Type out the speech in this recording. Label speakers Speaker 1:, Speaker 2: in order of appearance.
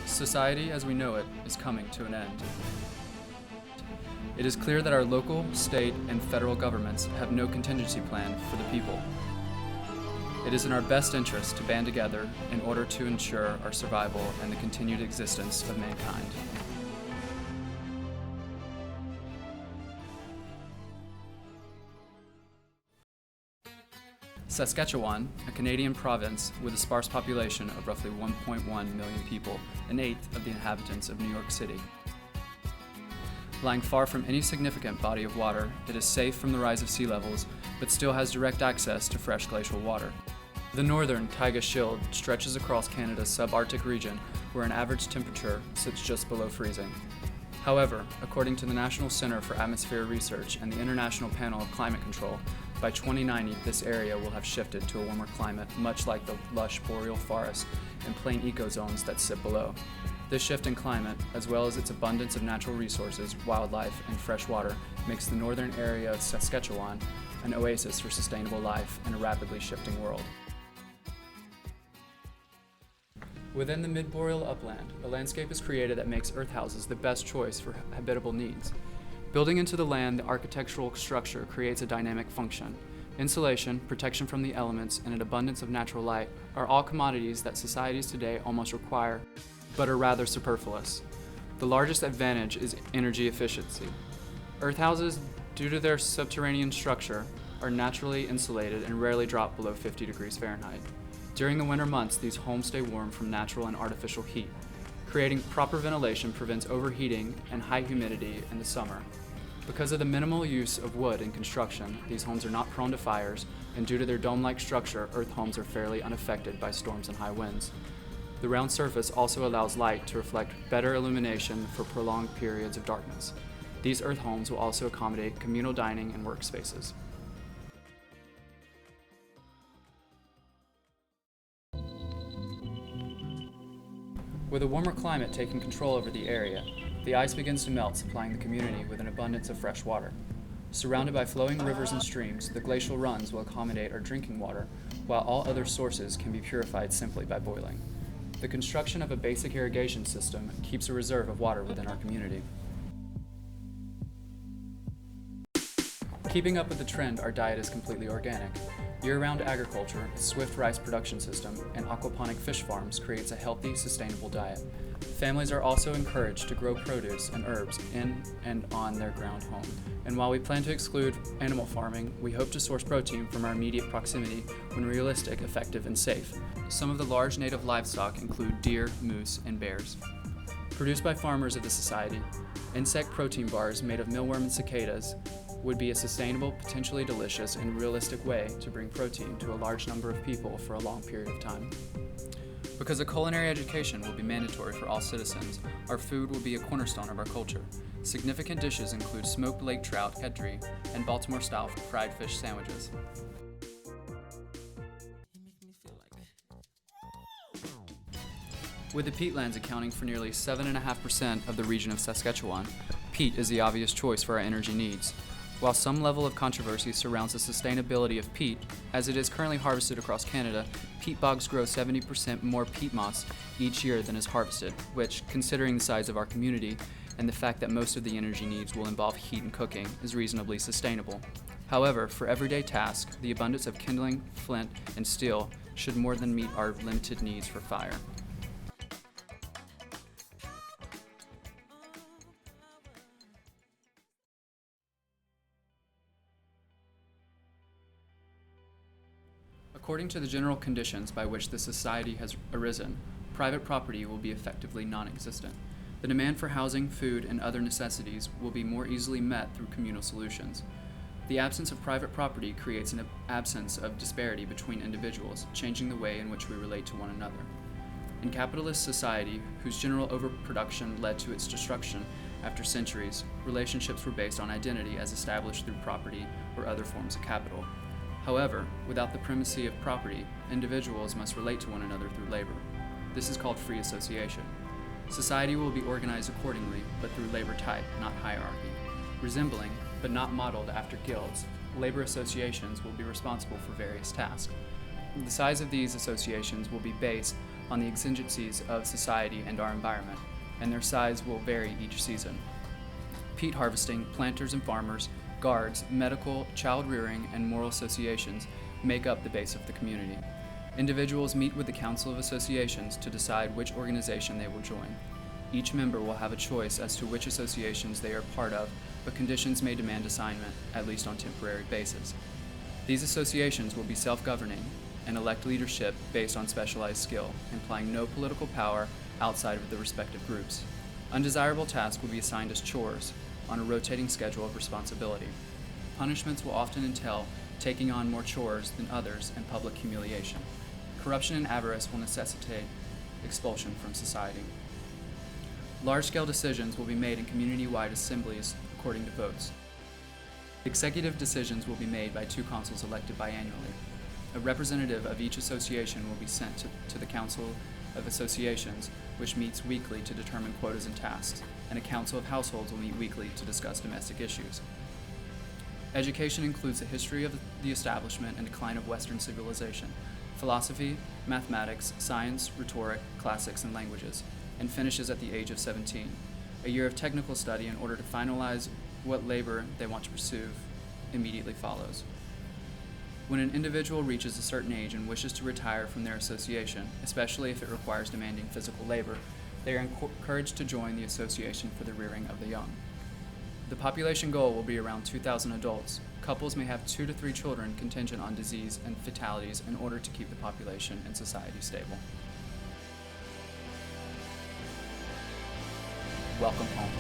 Speaker 1: Society as we know it is coming to an end. It is clear that our local, state, and federal governments have no contingency plan for the people. It is in our best interest to band together in order to ensure our survival and the continued existence of mankind. Saskatchewan, a Canadian province with a sparse population of roughly 1.1 million people, an eighth of the inhabitants of New York City. Lying far from any significant body of water, it is safe from the rise of sea levels, but still has direct access to fresh glacial water. The northern taiga shield stretches across Canada's subarctic region, where an average temperature sits just below freezing. However, according to the National Center for Atmospheric Research and the International Panel of Climate Control, by 2090 this area will have shifted to a warmer climate, much like the lush boreal forest and plain ecozones that sit below. This shift in climate, as well as its abundance of natural resources, wildlife, and fresh water, makes the northern area of Saskatchewan an oasis for sustainable life in a rapidly shifting world. Within the mid-boreal upland, a landscape is created that makes earth houses the best choice for habitable needs. Building into the land, the architectural structure creates a dynamic function. Insulation, protection from the elements, and an abundance of natural light are all commodities that societies today almost require, but are rather superfluous. The largest advantage is energy efficiency. Earth houses, due to their subterranean structure, are naturally insulated and rarely drop below 50 degrees Fahrenheit. During the winter months, these homes stay warm from natural and artificial heat. Creating proper ventilation prevents overheating and high humidity in the summer. Because of the minimal use of wood in construction, these homes are not prone to fires, and due to their dome-like structure, earth homes are fairly unaffected by storms and high winds. The round surface also allows light to reflect better illumination for prolonged periods of darkness. These earth homes will also accommodate communal dining and workspaces. With a warmer climate taking control over the area, the ice begins to melt, supplying the community with an abundance of fresh water. Surrounded by flowing rivers and streams, the glacial runs will accommodate our drinking water, while all other sources can be purified simply by boiling. The construction of a basic irrigation system keeps a reserve of water within our community. Keeping up with the trend, our diet is completely organic. Year-round agriculture, a swift rice production system, and aquaponic fish farms creates a healthy, sustainable diet. Families are also encouraged to grow produce and herbs in and on their ground home. And while we plan to exclude animal farming, we hope to source protein from our immediate proximity when realistic, effective, and safe. Some of the large native livestock include deer, moose, and bears. Produced by farmers of the society, insect protein bars made of mealworm and cicadas would be a sustainable, potentially delicious, and realistic way to bring protein to a large number of people for a long period of time. Because a culinary education will be mandatory for all citizens, our food will be a cornerstone of our culture. Significant dishes include smoked lake trout, kedri, and Baltimore-style fried fish sandwiches. With the peatlands accounting for nearly 7.5% of the region of Saskatchewan, peat is the obvious choice for our energy needs. While some level of controversy surrounds the sustainability of peat, as it is currently harvested across Canada, peat bogs grow 70% more peat moss each year than is harvested, which, considering the size of our community and the fact that most of the energy needs will involve heat and cooking, is reasonably sustainable. However, for everyday tasks, the abundance of kindling, flint, and steel should more than meet our limited needs for fire. According to the general conditions by which the society has arisen, private property will be effectively non-existent. The demand for housing, food, and other necessities will be more easily met through communal solutions. The absence of private property creates an absence of disparity between individuals, changing the way in which we relate to one another. In capitalist society, whose general overproduction led to its destruction after centuries, relationships were based on identity as established through property or other forms of capital. However, without the primacy of property, individuals must relate to one another through labor. This is called free association. Society will be organized accordingly, but through labor type, not hierarchy. Resembling, but not modeled after guilds, labor associations will be responsible for various tasks. The size of these associations will be based on the exigencies of society and our environment, and their size will vary each season. Peat harvesting, planters and farmers, guards, medical, child rearing, and moral associations make up the base of the community. Individuals meet with the Council of Associations to decide which organization they will join. Each member will have a choice as to which associations they are part of, but conditions may demand assignment, at least on temporary basis. These associations will be self-governing and elect leadership based on specialized skill, implying no political power outside of the respective groups. Undesirable tasks will be assigned as chores on a rotating schedule of responsibility. Punishments will often entail taking on more chores than others and public humiliation. Corruption and avarice will necessitate expulsion from society. Large-scale decisions will be made in community-wide assemblies according to votes. Executive decisions will be made by 2 councils elected biannually. A representative of each association will be sent to the Council of Associations, which meets weekly to determine quotas and tasks, and a Council of Households will meet weekly to discuss domestic issues. Education includes the history of the establishment and decline of Western civilization, philosophy, mathematics, science, rhetoric, classics, and languages, and finishes at the age of 17. A year of technical study in order to finalize what labor they want to pursue immediately follows. When an individual reaches a certain age and wishes to retire from their association, especially if it requires demanding physical labor, they are encouraged to join the association for the rearing of the young. The population goal will be around 2,000 adults. Couples may have 2 to 3 children contingent on disease and fatalities in order to keep the population and society stable. Welcome home.